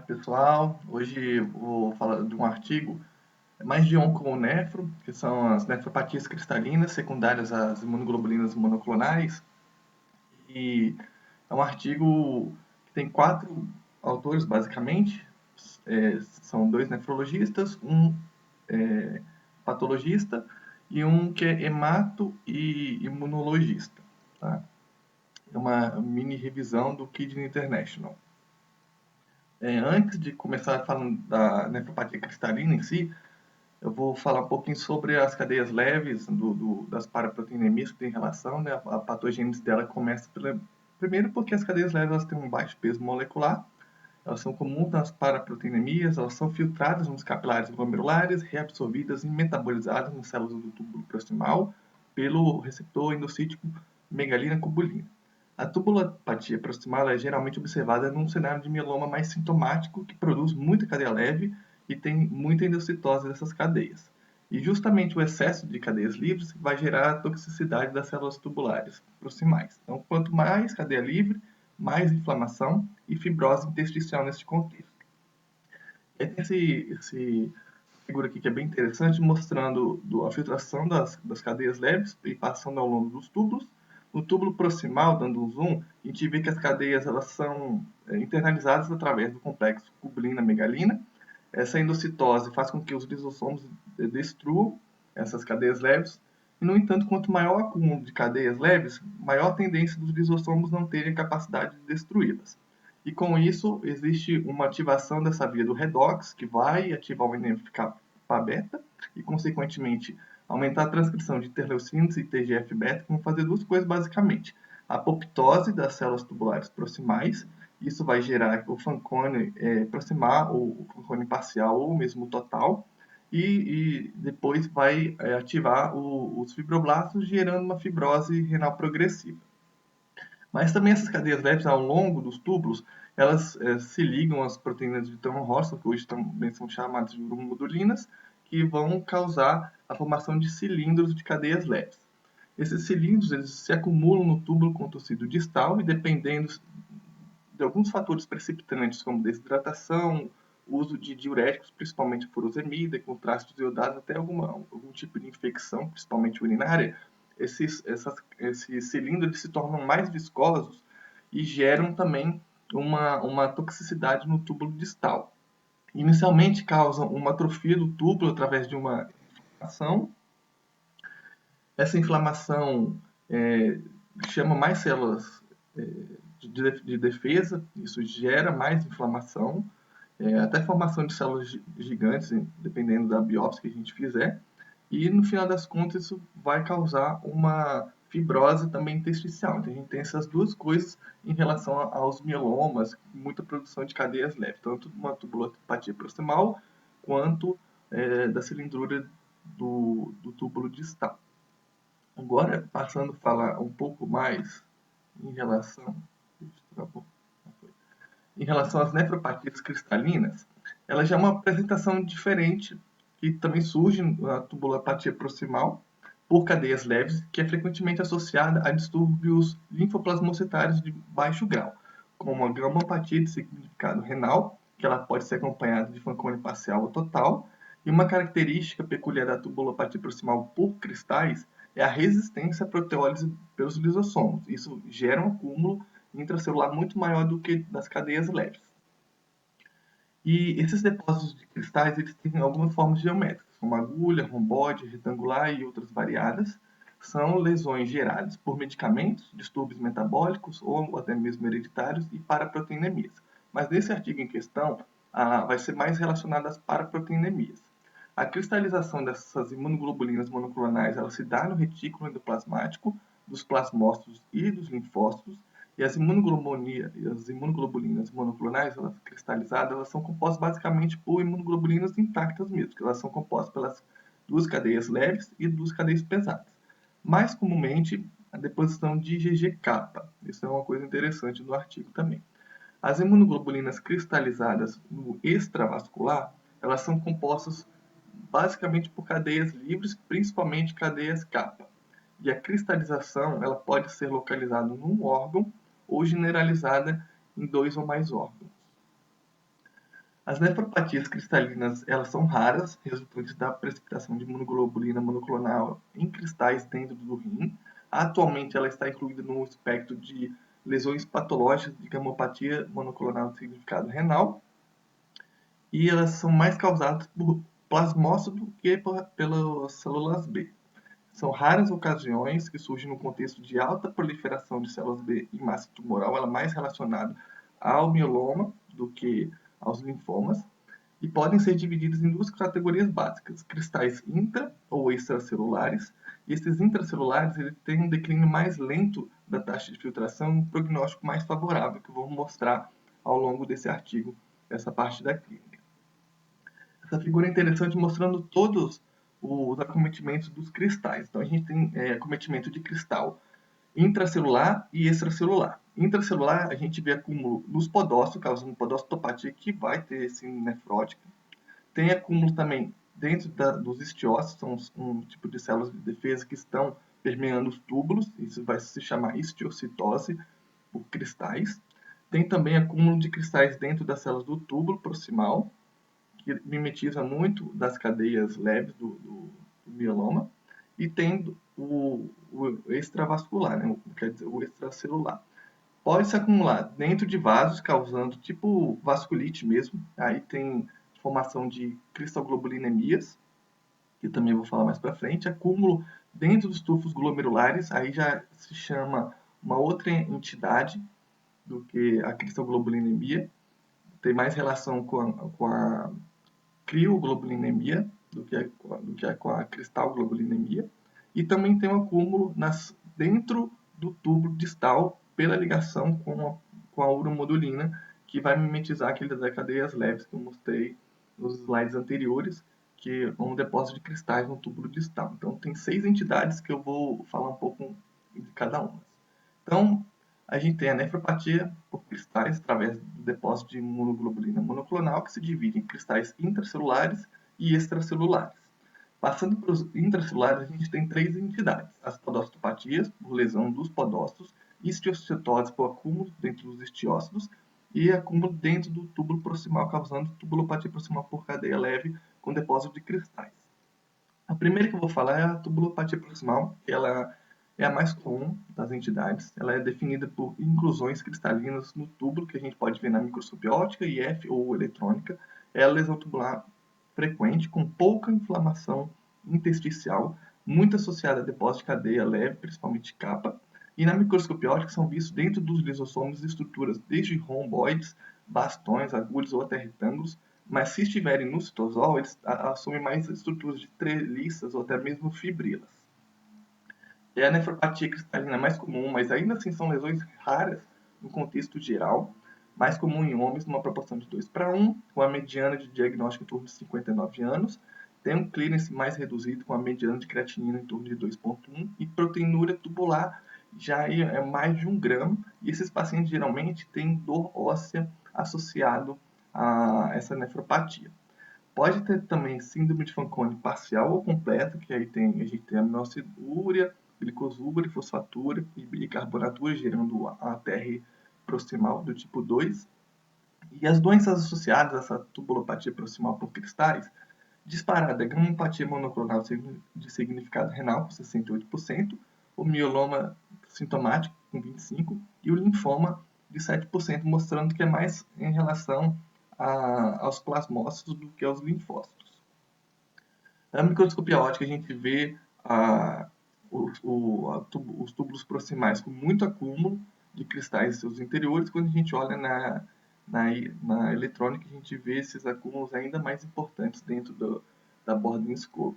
pessoal. Hoje eu vou falar de um artigo mais de onconefro, que são as nefropatias cristalinas secundárias às imunoglobulinas monoclonais. E é um artigo que tem 4 autores, basicamente. São 2 nefrologistas, um patologista e um que é hemato e imunologista. Tá? É uma mini revisão do Kidney International. Antes de começar falando da nefropatia cristalina em si, eu vou falar um pouquinho sobre as cadeias leves das paraproteinemias que tem relação, né? A patogênese dela começa primeiro porque as cadeias leves elas têm um baixo peso molecular, elas são comuns nas paraproteinemias, elas são filtradas nos capilares glomerulares, reabsorvidas e metabolizadas nas células do túbulo proximal pelo receptor endocítico megalina-cubulina. A tubulopatia proximal é geralmente observada num cenário de mieloma mais sintomático, que produz muita cadeia leve e tem muita endocitose dessas cadeias. E justamente o excesso de cadeias livres vai gerar a toxicidade das células tubulares proximais. Então, quanto mais cadeia livre, mais inflamação e fibrose intersticial nesse contexto. E tem esse figura aqui que é bem interessante, mostrando a filtração das cadeias leves e passando ao longo dos túbulos. No túbulo proximal, dando um zoom, a gente vê que as cadeias elas são internalizadas através do complexo cubulina-megalina. Essa endocitose faz com que os lisossomos destruam essas cadeias leves. E, no entanto, quanto maior o acúmulo de cadeias leves, maior a tendência dos lisossomos não terem a capacidade de destruí-las. E com isso, existe uma ativação dessa via do redox, que vai ativar o NF-κB e, consequentemente, aumentar a transcrição de interleucinas e TGF-beta, que vão fazer 2 coisas basicamente. A apoptose das células tubulares proximais, isso vai gerar o Fanconi proximal, ou o Fanconi parcial, ou mesmo total, e depois vai ativar os fibroblastos, gerando uma fibrose renal progressiva. Mas também essas cadeias leves, ao longo dos túbulos, elas se ligam às proteínas de Thom-Horst, que hoje também são chamadas de uromodulinas, que vão causar a formação de cilindros de cadeias leves. Esses cilindros eles se acumulam no túbulo contorcido distal e, dependendo de alguns fatores precipitantes, como desidratação, uso de diuréticos, principalmente furosemida, contrastes iodados, até algum tipo de infecção, principalmente urinária, esses cilindros se tornam mais viscosos e geram também uma toxicidade no túbulo distal. Inicialmente causam uma atrofia do túbulo através de uma inflamação. Essa inflamação chama mais células de defesa, isso gera mais inflamação, até formação de células gigantes, dependendo da biópsia que a gente fizer. E no final das contas isso vai causar uma fibrose também intersticial. Então a gente tem essas 2 coisas em relação aos mielomas, muita produção de cadeias leves, tanto uma tubulopatia proximal quanto da cilindrura do túbulo distal. Agora, passando a falar um pouco mais em relação, em relação às nefropatias cristalinas, ela já é uma apresentação diferente, que também surge na tubulopatia proximal, por cadeias leves, que é frequentemente associada a distúrbios linfoplasmocitários de baixo grau, como a gamopatia de significado renal, que ela pode ser acompanhada de Fanconi parcial ou total, e uma característica peculiar da tubulopatia proximal por cristais é a resistência à proteólise pelos lisossomos. Isso gera um acúmulo intracelular muito maior do que das cadeias leves. E esses depósitos de cristais eles têm algumas formas geométricas, como agulha, romboide, retangular e outras variadas. São lesões geradas por medicamentos, distúrbios metabólicos ou até mesmo hereditários e paraproteinemias. Mas nesse artigo em questão, vai ser mais relacionado às paraproteinemias. A cristalização dessas imunoglobulinas monoclonais ela se dá no retículo endoplasmático dos plasmócitos e dos linfócitos, e as imunoglobulinas monoclonais, elas cristalizadas, elas são compostas basicamente por imunoglobulinas intactas mesmo, que elas são compostas pelas 2 cadeias leves e 2 cadeias pesadas. Mais comumente, a deposição de IgG-kappa. Isso é uma coisa interessante no artigo também. As imunoglobulinas cristalizadas no extravascular, elas são compostas basicamente por cadeias livres, principalmente cadeias kappa. E a cristalização ela pode ser localizada num órgão ou generalizada em 2 ou mais órgãos. As nefropatias cristalinas, elas são raras, resultantes da precipitação de imunoglobulina monoclonal em cristais dentro do rim. Atualmente, ela está incluída no espectro de lesões patológicas de gamopatia monoclonal de significado renal, e elas são mais causadas por plasmócito do que pelas células B. São raras ocasiões que surgem no contexto de alta proliferação de células B em massa tumoral, ela é mais relacionada ao mieloma do que aos linfomas, e podem ser divididas em duas categorias básicas: cristais intra ou extracelulares. E esses intracelulares ele têm um declínio mais lento da taxa de filtração e um prognóstico mais favorável, que eu vou mostrar ao longo desse artigo, essa parte da clínica. Essa figura é interessante mostrando todos os acometimentos dos cristais. Então, a gente tem acometimento de cristal intracelular e extracelular. Intracelular, a gente vê acúmulo nos podócitos, causando podocitopatia, que vai ter síndrome nefrótica. Tem acúmulo também dentro dos estiócitos, são um tipo de células de defesa que estão permeando os túbulos, isso vai se chamar histiocitose por cristais. Tem também acúmulo de cristais dentro das células do túbulo proximal, que mimetiza muito das cadeias leves do mieloma, e tem o extravascular, né? Quer dizer, o extracelular. Pode se acumular dentro de vasos, causando tipo vasculite mesmo. Aí tem formação de cristalglobulinemias, que também vou falar mais para frente. Acúmulo dentro dos tufos glomerulares, aí já se chama uma outra entidade do que a cristalglobulinemia. Tem mais relação com a crioglobulinemia do que com a cristalglobulinemia. E também tem um acúmulo dentro do tubo distal pela ligação com a uromodulina, que vai mimetizar aquelas cadeias leves que eu mostrei nos slides anteriores, que é um depósito de cristais no túbulo distal. Então, tem 6 entidades que eu vou falar um pouco de cada uma. Então, a gente tem a nefropatia por cristais através do depósito de imunoglobulina monoclonal, que se divide em cristais intracelulares e extracelulares. Passando para os intracelulares, a gente tem 3 entidades: as podocitopatias, por lesão dos podócitos, histiocitose por acúmulo dentro dos estiócitos e acúmulo dentro do túbulo proximal, causando tubulopatia proximal por cadeia leve com depósito de cristais. A primeira que eu vou falar é a tubulopatia proximal, que ela é a mais comum das entidades. Ela é definida por inclusões cristalinas no túbulo, que a gente pode ver na microscopia óptica, IF ou eletrônica. É a lesão tubular frequente, com pouca inflamação intersticial, muito associada a depósito de cadeia leve, principalmente capa. E na microscopia óptica são vistos dentro dos lisossomos estruturas desde romboides, bastões, agulhas ou até retângulos, mas se estiverem no citosol, eles assumem mais estruturas de treliças ou até mesmo fibrilas. É a nefropatia cristalina mais comum, mas ainda assim são lesões raras no contexto geral, mais comum em homens numa proporção de 2:1, com a mediana de diagnóstico em torno de 59 anos, tem um clearance mais reduzido com a mediana de creatinina em torno de 2:1 e proteinúria tubular já é mais de 1 grama, e esses pacientes geralmente têm dor óssea associado a essa nefropatia. Pode ter também síndrome de Fanconi parcial ou completa, que aí a gente tem aminoacidúria, glicosúria, fosfatura e bicarbonatura, gerando a ATR proximal do tipo 2. E as doenças associadas a essa tubulopatia proximal por cristais, disparada é gamopatia monoclonal de significado renal, com 68%, o mieloma sintomático, com 25%, e o linfoma, de 7%, mostrando que é mais em relação aos plasmócitos do que aos linfócitos. Na microscopia óptica, a gente vê os túbulos proximais com muito acúmulo de cristais em seus interiores. Quando a gente olha na eletrônica, a gente vê esses acúmulos ainda mais importantes dentro da borda em scope.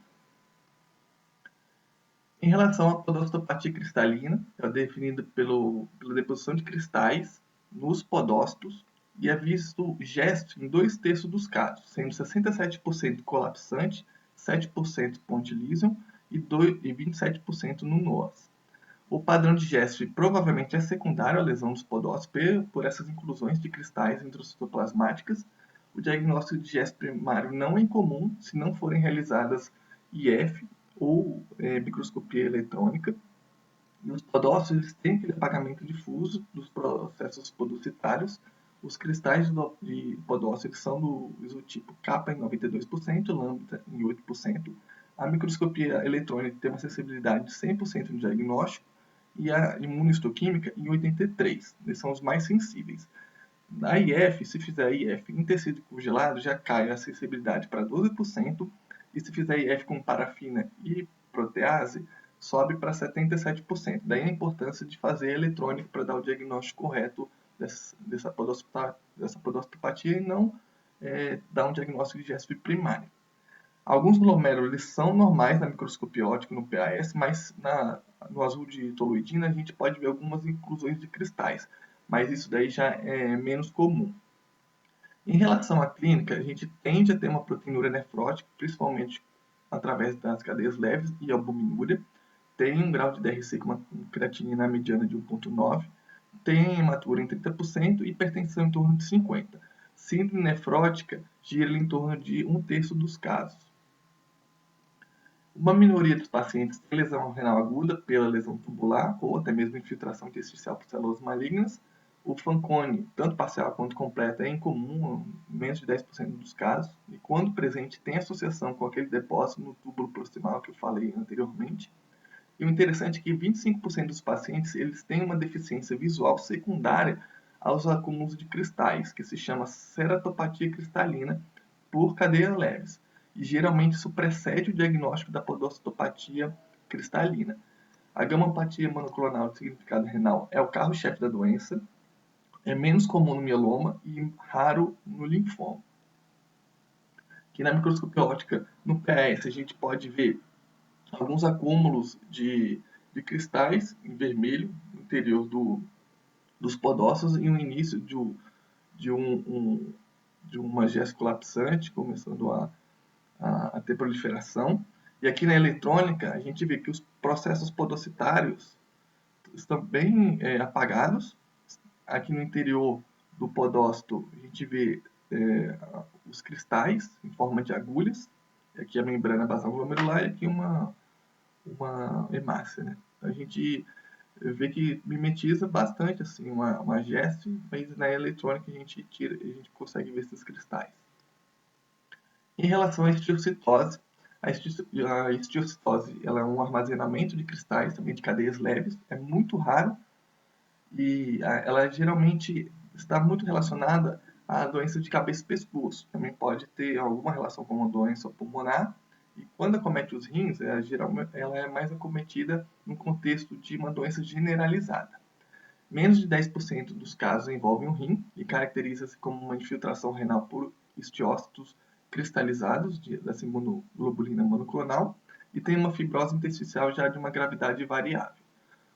Em relação à podocitopatia cristalina, ela é definida pela deposição de cristais nos podócitos e é visto gesto em 2/3 dos casos, sendo 67% colapsante, 7% pontilísio e 27% no NOAS. O padrão de gesto provavelmente é secundário à lesão dos podócitos por essas inclusões de cristais intracitoplasmáticas. O diagnóstico de gesto primário não é incomum se não forem realizadas IF ou microscopia eletrônica. E os podócitos têm aquele apagamento difuso dos processos podocitários, Os cristais de podócito são do isotipo kappa em 92%, lambda em 8%. A microscopia eletrônica tem uma sensibilidade de 100% no diagnóstico e a imunohistoquímica em 83%. Eles são os mais sensíveis. Na IF, se fizer IF em tecido congelado, já cai a sensibilidade para 12%, e se fizer IF com parafina e protease, sobe para 77%. Daí a importância de fazer eletrônico para dar o diagnóstico correto dessa podostopatia e não dar um diagnóstico de GESP primário. Alguns glomérulos eles são normais na microscopia óptica no PAS, mas no azul de toluidina a gente pode ver algumas inclusões de cristais, mas isso daí já é menos comum. Em relação à clínica, a gente tende a ter uma proteinúria nefrótica, principalmente através das cadeias leves e albuminúria. Tem um grau de DRC com uma creatinina mediana de 1,9, tem hematura em 30% e hipertensão em torno de 50%. Síndrome nefrótica gira em torno de 1/3 dos casos. Uma minoria dos pacientes tem lesão renal aguda pela lesão tubular ou até mesmo infiltração intersticial por células malignas. O Fanconi, tanto parcial quanto completa, é incomum, em menos de 10% dos casos, e quando presente tem associação com aquele depósito no túbulo proximal que eu falei anteriormente. E o interessante é que 25% dos pacientes eles têm uma deficiência visual secundária aos acúmulos de cristais, que se chama ceratopatia cristalina por cadeias leves. E geralmente isso precede o diagnóstico da podostopatia cristalina. A gamopatia monoclonal de significado renal é o carro-chefe da doença, é menos comum no mieloma e raro no linfoma. Aqui na microscopia óptica, no PAS, a gente pode ver alguns acúmulos de cristais em vermelho no interior dos podócitos e no início de uma gesso colapsante, começando a ter proliferação. E aqui na eletrônica, a gente vê que os processos podocitários estão bem apagados. Aqui no interior do podócito, a gente vê os cristais em forma de agulhas. Aqui a membrana basal glomerular e aqui uma hemácia, né? A gente vê que mimetiza bastante assim uma geste, mas na eletrônica a gente consegue ver esses cristais. Em relação à histiocytose, a histiocytose ela é um armazenamento de cristais, também de cadeias leves, é muito raro e ela geralmente está muito relacionada à doença de cabeça e pescoço. Também pode ter alguma relação com uma doença pulmonar. E quando acomete os rins, geralmente ela é mais acometida no contexto de uma doença generalizada. Menos de 10% dos casos envolvem o rim e caracteriza-se como uma infiltração renal por estiócitos cristalizados dessa imunoglobulina monoclonal e tem uma fibrose intersticial já de uma gravidade variável.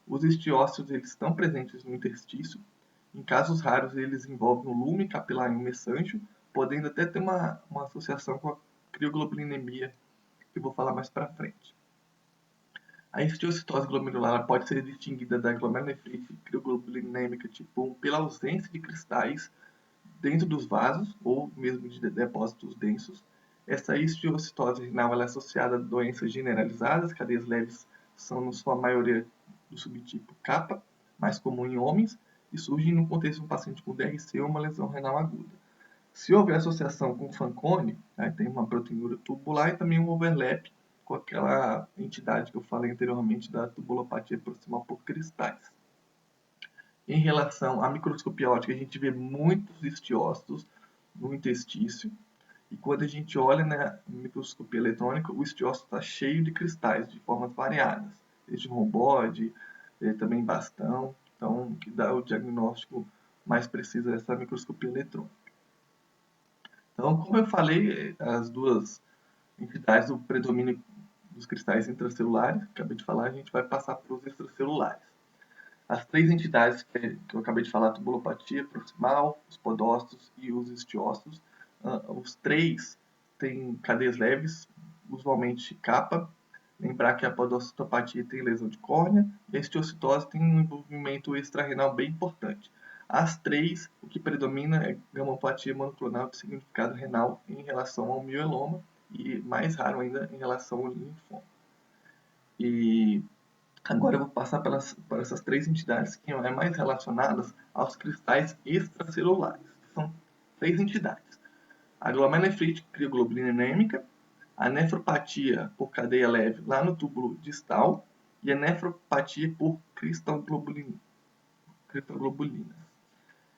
Os estiócitos eles estão presentes no interstício. Em casos raros, eles envolvem o lume capilar em um mesanjo, podendo até ter uma associação com a crioglobulinemia, que eu vou falar mais para frente. A histiocytose glomerular pode ser distinguida da glomerulonefrite crioglobulinêmica tipo 1 pela ausência de cristais dentro dos vasos ou mesmo de depósitos densos. Essa histiocytose renal é associada a doenças generalizadas, cadeias leves são, na sua maioria, do subtipo kappa, mais comum em homens, e surgem no contexto de um paciente com DRC ou uma lesão renal aguda. Se houver associação com Fanconi, tem uma proteinúria tubular e também um overlap com aquela entidade que eu falei anteriormente da tubulopatia proximal por cristais. Em relação à microscopia óptica, a gente vê muitos estiócitos no intestício, e quando a gente olha na microscopia eletrônica, o estiócito está cheio de cristais de formas variadas, desde romboide, também bastão, então que dá o diagnóstico mais preciso dessa microscopia eletrônica. Então, como eu falei, as duas entidades do predomínio dos cristais intracelulares, acabei de falar, a gente vai passar para os extracelulares. As três entidades que eu acabei de falar, a tubulopatia proximal, os podócitos e os estiócitos, os três têm cadeias leves, usualmente kappa. Lembrar que a podocitopatia tem lesão de córnea e a histiocytose tem um envolvimento extrarrenal bem importante. As três, o que predomina é gamopatia monoclonal de significado renal em relação ao mieloma e mais raro ainda em relação ao linfoma. E agora eu vou passar por essas três entidades que são mais relacionadas aos cristais extracelulares. são 3 entidades. A glomerulonefrite crioglobulina anêmica, a nefropatia por cadeia leve lá no túbulo distal e a nefropatia por cristalglobulina.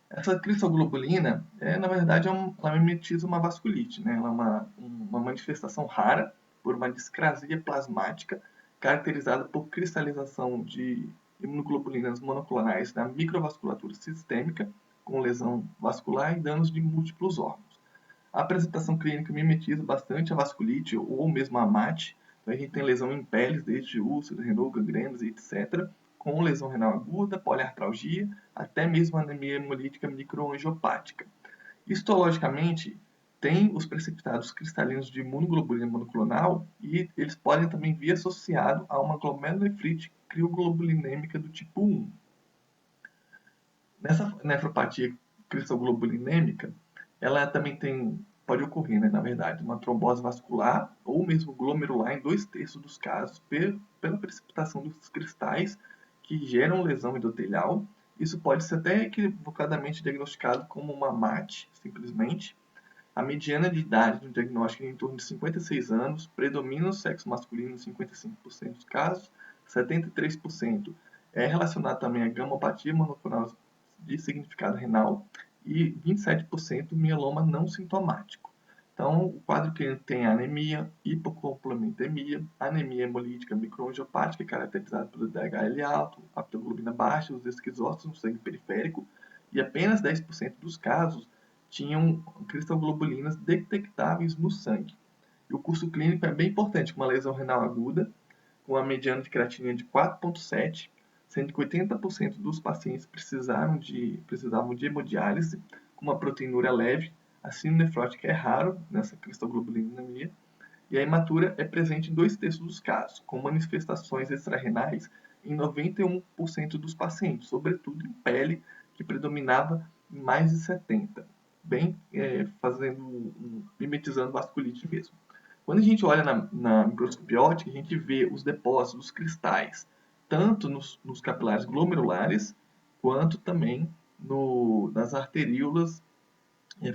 Essa cristoglobulina, na verdade, ela mimetiza uma vasculite, né? Ela é uma manifestação rara por uma discrasia plasmática caracterizada por cristalização de imunoglobulinas monoclonais na microvasculatura sistêmica, com lesão vascular e danos de múltiplos órgãos. A apresentação clínica mimetiza bastante a vasculite ou mesmo a MAT. Então, a gente tem lesão em peles, desde úlceras, renal, gangrenas, etc., com lesão renal aguda, poliartralgia, até mesmo anemia hemolítica microangiopática. Histologicamente, tem os precipitados cristalinos de imunoglobulina monoclonal e eles podem também vir associado a uma glomerulonefrite crioglobulinêmica do tipo 1. Nessa nefropatia cristalglobulinêmica, ela também pode ocorrer, né, na verdade, uma trombose vascular ou mesmo glomerular em 2/3 dos casos pela precipitação dos cristais que geram lesão endotelial. Isso pode ser até equivocadamente diagnosticado como uma MAT, simplesmente. A mediana de idade do diagnóstico é em torno de 56 anos, predomina o sexo masculino em 55% dos casos, 73% é relacionado também a gamopatia monoclonal de significado renal e 27% mieloma não sintomático. Então, o quadro clínico tem anemia, hipocomplementemia, anemia hemolítica microangiopática, caracterizada pelo DHL alto, aptoglobina baixa, os esquizócitos no sangue periférico, e apenas 10% dos casos tinham cristalglobulinas detectáveis no sangue. E o curso clínico é bem importante, com uma lesão renal aguda, com a mediana de creatinina de 4,7, sendo que 80% dos pacientes precisavam de hemodiálise, com uma proteinúria leve. A síndrome nefrótica é raro nessa cristalglobulinemia, e a hematura é presente em 2/3 dos casos, com manifestações extrarrenais em 91% dos pacientes, sobretudo em pele, que predominava em mais de 70%, bem mimetizando vasculite mesmo. Quando a gente olha na microscopia óptica, a gente vê os depósitos dos cristais, tanto nos capilares glomerulares, quanto também nas arteríolas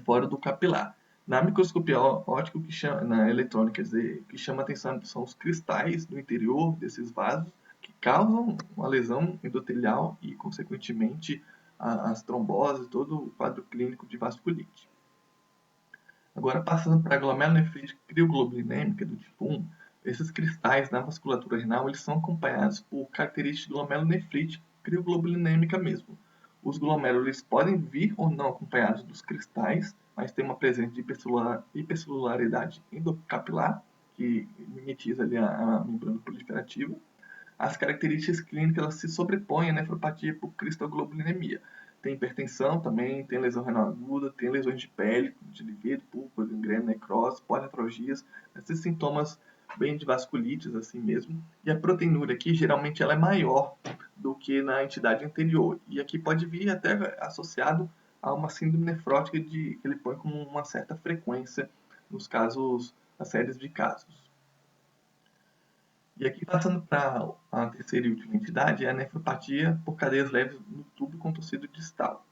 fora do capilar. Na microscopia óptica, na eletrônica, quer dizer, o que chama atenção são os cristais no interior desses vasos, que causam uma lesão endotelial e, consequentemente, as tromboses, todo o quadro clínico de vasculite. Agora, passando para a glomerulonefrite crioglobulinêmica do tipo 1, esses cristais na vasculatura renal eles são acompanhados por características de glomerulonefrite crioglobulinêmica mesmo. Os glomérulos podem vir ou não acompanhados dos cristais, mas tem uma presença de hipercelularidade endocapilar, que mimetiza ali a membrana proliferativa. As características clínicas elas se sobrepõem à nefropatia por cristalglobulinemia. Tem hipertensão também, tem lesão renal aguda, tem lesões de pele, de livedo, púrpura, gangrena, necrose, poliartralgias, esses sintomas bem de vasculites assim mesmo. E a proteinúria aqui, geralmente, ela é maior do que na entidade anterior. E aqui pode vir até associado a uma síndrome nefrótica que ele põe com uma certa frequência nos casos, nas séries de casos. E aqui, passando para a terceira e última entidade, é a nefropatia por cadeias leves no tubo contorcido distal,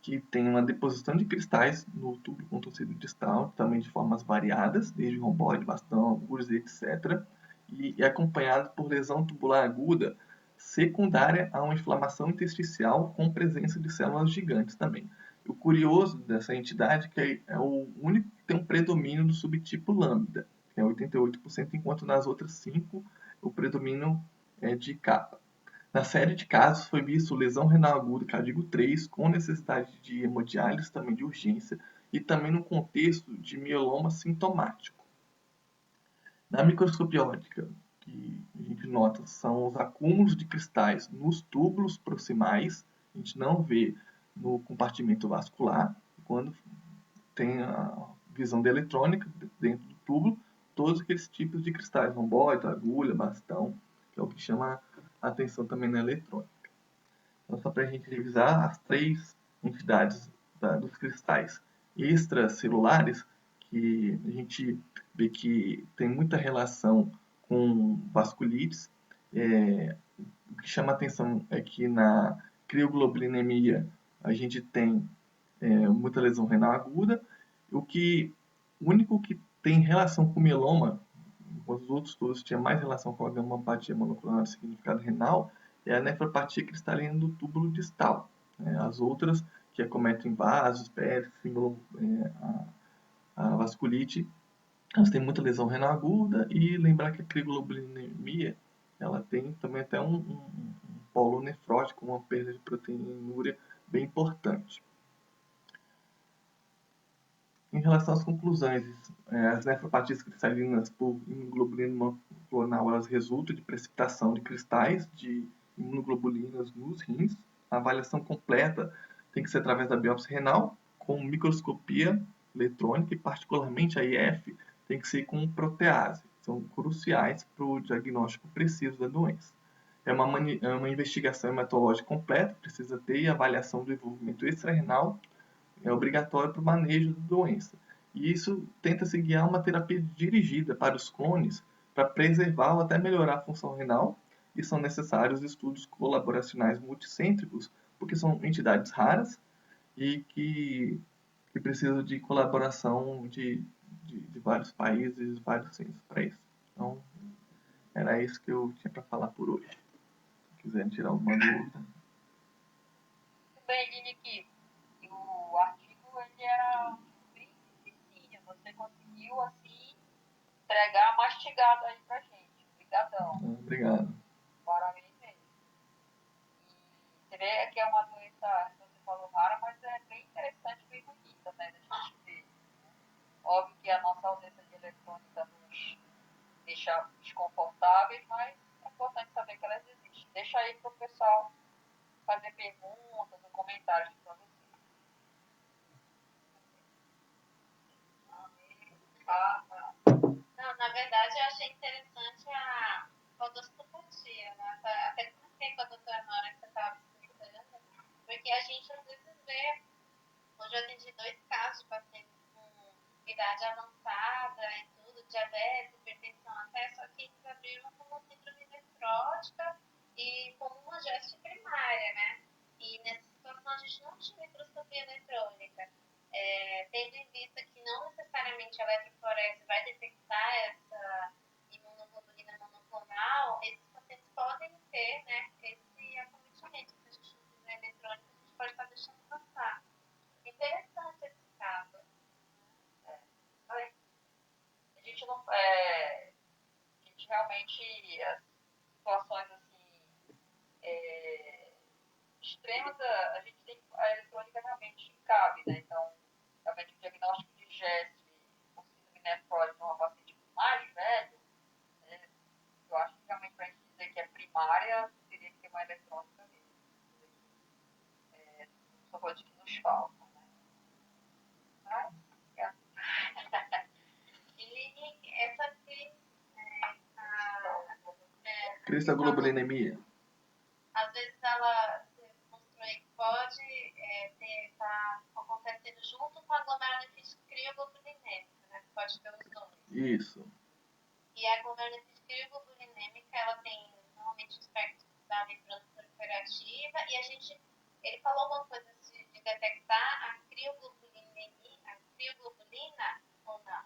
que tem uma deposição de cristais no tubo contorcido distal, também de formas variadas, desde romboide, bastão, algures, etc., e é acompanhado por lesão tubular aguda secundária a uma inflamação intersticial com presença de células gigantes também. O curioso dessa entidade é que é o único que tem um predomínio do subtipo lambda, que é 88%, enquanto nas outras 5 o predomínio é de capa. Na série de casos foi visto lesão renal aguda cardíaco 3 com necessidade de hemodiálise também de urgência e também no contexto de mieloma sintomático. Na microscopia óptica, que a gente nota são os acúmulos de cristais nos túbulos proximais, a gente não vê no compartimento vascular, quando tem a visão da eletrônica dentro do túbulo, todos aqueles tipos de cristais, romboide, agulha, bastão, que é o que chama a atenção também na eletrônica. Então, só para a gente revisar as 3 entidades dos cristais extracelulares, que a gente vê que tem muita relação com vasculites. O que chama atenção é que na crioglobulinemia a gente tem muita lesão renal aguda. O único que tem relação com mieloma, enquanto os outros estudos tinham mais relação com a gammopatía monoclonal de significado renal, é a nefropatia cristalina do túbulo distal. As outras, que acometem vasos, pés, simulam a vasculite, elas têm muita lesão renal aguda, e lembrar que a crioglobulinemia, ela tem também até um polo nefrótico, uma perda de proteinúria bem importante. Em relação às conclusões, as nefropatias cristalinas por imunoglobulina monoclonal, elas resultam de precipitação de cristais de imunoglobulinas nos rins. A avaliação completa tem que ser através da biópsia renal, com microscopia eletrônica, e particularmente a IF tem que ser com protease. São cruciais para o diagnóstico preciso da doença. É uma investigação hematológica completa, precisa ter avaliação do envolvimento extrarenal, é obrigatório para o manejo da doença. E isso tenta se guiar uma terapia dirigida para os clones, para preservar ou até melhorar a função renal, e são necessários estudos colaboracionais multicêntricos, porque são entidades raras e que precisam de colaboração de vários países, vários centros para isso. Então, era isso que eu tinha para falar por hoje. Se quiserem tirar alguma dúvida. Tudo bem, Linique. O artigo ele era bem dificinho. Você conseguiu, assim, entregar mastigado aí pra gente. Obrigadão. Obrigado. Parabéns mesmo. E você vê que é uma doença, você falou, rara, mas é bem interessante, bem bonita, né, da gente ver. Óbvio que a nossa ausência de eletrônica nos deixa desconfortáveis, mas é importante saber que elas existem. Deixa aí pro pessoal fazer perguntas ou comentários para você. Não, na verdade eu achei interessante a podoscopia, né? Até comentei com a doutora Nora que você estava explicando, porque a gente às vezes vê, hoje eu atendi 2 casos de pacientes com idade avançada e tudo, diabetes, hipertensão até, só que eles abriram como síndrome nefrótica e como uma geste primária, né? E nessa situação a gente não tinha microscopia eletrônica. Tendo em vista que não necessariamente a eletroforese vai detectar essa imunoglobulina monoclonal, esses pacientes podem ter, né, esse acometimento. Se a gente não fizer eletrônica, a gente pode estar deixando passar. Interessante esse caso. A gente não. A gente realmente. As situações assim. Extremas, a gente tem. A eletrônica realmente cabe, né? Então, realmente o diagnóstico de GES por síndrome nefrótica numa paciente mais velho, né, eu acho que realmente para a gente dizer que é primária, teria que ter uma eletrônica mesmo. São coisas que nos faltam, né? Mas, E essa aqui, Cristoglobulinemia. às vezes ela mostrou que pode estar acontecendo junto com a glomerulonefrite crioglobulinêmica, né? Pode ter os dois. Isso. E a glomerulonefrite crioglobulinêmica, ela tem normalmente o espectro da membrana proliferativa, e ele falou alguma coisa de detectar a crioglobulina ou não?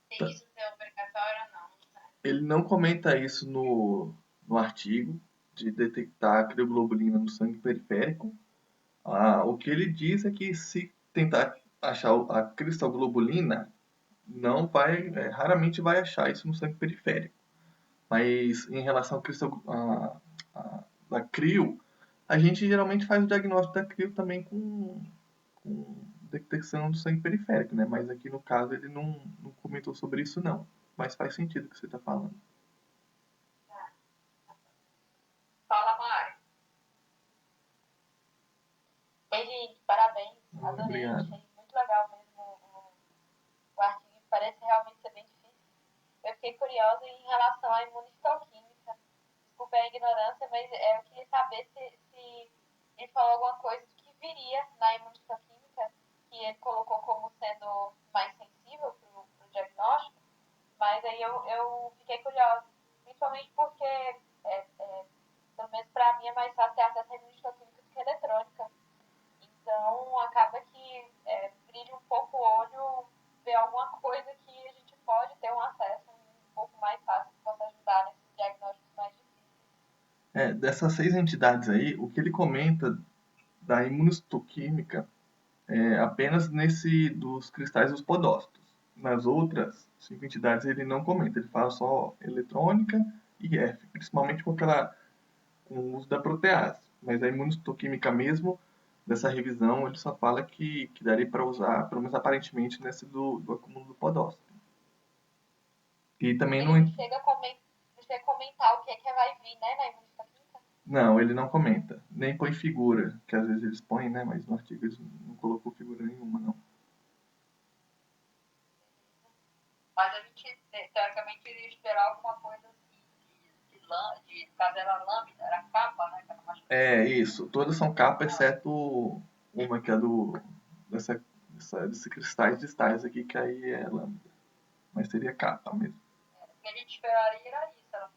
Se isso é obrigatório ou não, não sei. Ele não comenta isso no artigo, de detectar a crioglobulina no sangue periférico. O que ele diz é que se tentar achar a cristalglobulina, não vai, raramente vai achar isso no sangue periférico. Mas em relação à crio, a gente geralmente faz o diagnóstico da crio também com detecção do sangue periférico, né? Mas aqui no caso ele não comentou sobre isso não. Mas faz sentido o que você está falando. fala, Mari. Henrique, parabéns. Adorei. Obrigado. Achei muito legal mesmo o artigo. Parece realmente ser bem difícil. Eu fiquei curiosa em relação à imunistoquímica. Desculpa a ignorância, mas eu queria saber se ele falou alguma coisa do que viria na imunistoquímica, que ele colocou como sendo mais sensível para o diagnóstico. Mas aí eu fiquei curiosa, principalmente porque, pelo menos para mim, é mais fácil ter acesso à imunistoquímica do que eletrônica. Então, acaba que dessas 6 entidades aí, o que ele comenta da imunistoquímica é apenas nesse dos cristais dos podócitos. Nas outras 5 entidades ele não comenta, ele fala só eletrônica e F, principalmente com o uso da protease. Mas a imunistoquímica mesmo, dessa revisão, ele só fala que daria para usar, pelo menos aparentemente, nesse do acúmulo do podócito. E também não... Ele chega a comentar o que é que vai vir, né, na imunistoquímica. Não, ele não comenta. Nem põe figura, que às vezes eles põem, né? Mas no artigo eles não colocou figura nenhuma, não. Mas a gente, teoricamente, iria esperar alguma coisa assim, de caso era lâmina, era capa, né? Que era mais... É, isso. Todas são capa, exceto uma que é desses cristais distais aqui, que aí é lâmina. Mas seria capa mesmo. O que a gente esperaria era isso, era um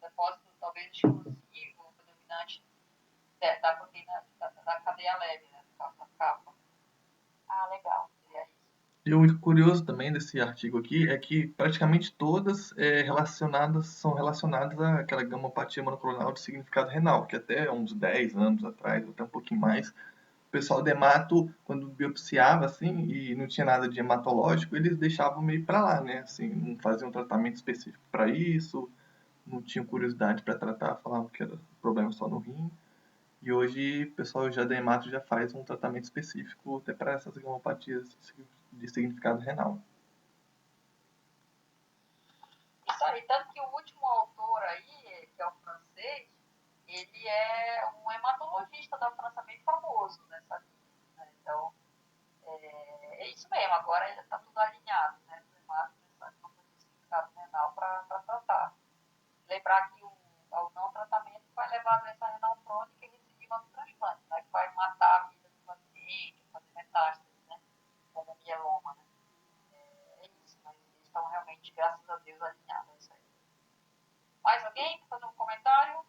depósito talvez exclusivo, predominante da proteína da cadeia leve, né? Da capa. Ah, legal. Seria isso. E o curioso também desse artigo aqui é que praticamente todas são relacionadas àquela gamopatia monoclonal de significado renal, que até uns 10 anos atrás, até um pouquinho mais, o pessoal de hemato, quando biopsiava assim e não tinha nada de hematológico, eles deixavam meio para lá, né? Assim, não faziam um tratamento específico para isso, não tinham curiosidade para tratar, falavam que era problema só no rim. E hoje o pessoal já da hemato já faz um tratamento específico até para essas gamopatias de significado renal. Isso aí, tanto que o último autor aí, que é o francês, ele é um hematologista da França bem famoso nessa linha, né? Então, é isso mesmo, agora já está tudo alinhado, né? O hemato nessa conta de significado renal para tratar. Lembrar que o não tratamento vai levar a doença renal crônica e recidiva no transplante, né? Que vai matar a vida do paciente, fazer metástase, né? Como mieloma, né? É isso, mas eles estão realmente, graças a Deus, alinhados a isso aí. Mais alguém quer fazer um comentário?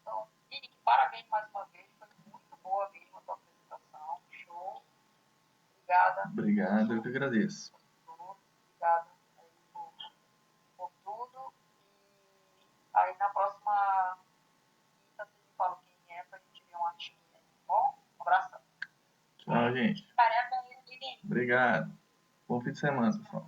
Então, Nick, parabéns mais uma vez, foi muito boa mesmo a tua apresentação, show. Obrigada. Obrigado, eu que agradeço. Obrigada por tudo. E aí na próxima quinta você me fala quem é pra gente ver um artigo aí, tá bom? Um abração. Tchau, gente. Parabéns, Lili. Obrigado. Bom fim de semana, pessoal.